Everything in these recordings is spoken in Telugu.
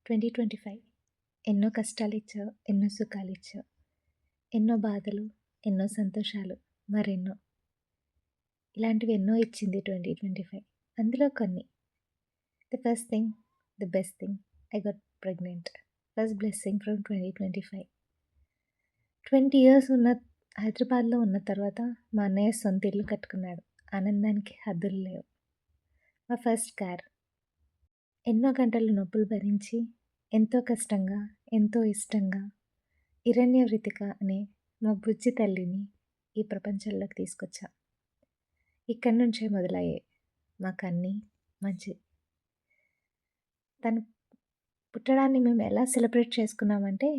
2025 ఎన్నో కష్టాలిచ్చావు, ఎన్నో సుఖాలిచ్చావు, ఎన్నో బాధలు, ఎన్నో సంతోషాలు, మరెన్నో. ఇలాంటివి ఎన్నో ఇచ్చింది 2025. అందులో కొన్ని. The first thing, the best thing, I got pregnant. First blessing from 2025. 20 years హైదరాబాద్లో ఉన్న తర్వాత మా అన్నయ్య సొంత ఇల్లు కట్టుకున్నాడు. ఆనందానికి హద్దులు లేవు. మా ఫస్ట్ కార్. ఎన్నో గంటలు నొప్పులు భరించి, ఎంతో కష్టంగా, ఎంతో ఇష్టంగా హిరణ్యవృతిక అనే మా బుజ్జి తల్లిని ఈ ప్రపంచంలోకి తీసుకొచ్చా. ఇక్కడి నుంచే మొదలయ్యాయి మాకన్నీ మంచి. తను పుట్టడాన్ని మేము ఎలా సెలబ్రేట్ చేసుకున్నామంటే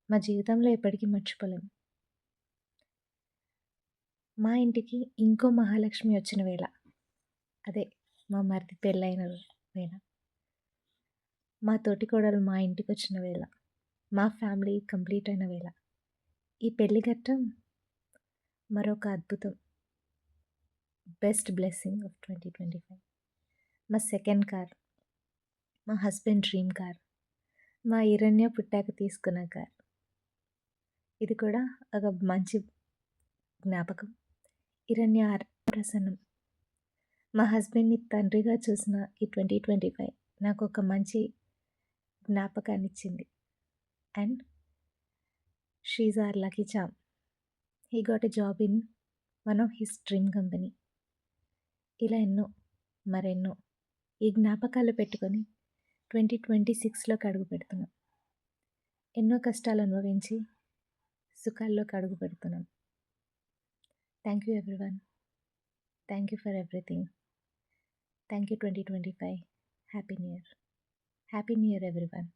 మా జీవితంలో ఎప్పటికీ మర్చిపోలేం. మా ఇంటికి ఇంకో మహాలక్ష్మి వచ్చిన వేళ, అదే మా మరిది పెళ్ళైన వేళ, మా తోటి కోడలు మా ఇంటికి వచ్చిన వేళ, మా ఫ్యామిలీ కంప్లీట్ అయిన వేళ, ఈ పెళ్లి ఘట్టం మరొక అద్భుతం. Best blessing of 2025. మా సెకండ్ కార్, మా హస్బెండ్ డ్రీమ్ కార్, మా హిరణ్య పుట్టాక తీసుకున్న కార్. ఇది కూడా ఒక మంచి జ్ఞాపకం. హిరణ్య ప్రసన్నం. మా హస్బెండ్ని తండ్రిగా చూసిన ఈ 2025 నాకు ఒక మంచి జ్ఞాపకాన్ని ఇచ్చింది. And she are lucky charm. He got a job in one of his dream company. ఇలా ఎన్నో, మరెన్నో ఈ జ్ఞాపకాలు పెట్టుకొని 2026లోకి అడుగు పెడుతున్నాం. ఎన్నో కష్టాలు అనుభవించి సుఖాల్లోకి అడుగు పెడుతున్నాం. Thank you everyone. Thank you for everything. Thank you 2025. Happy new year. Happy new year everyone.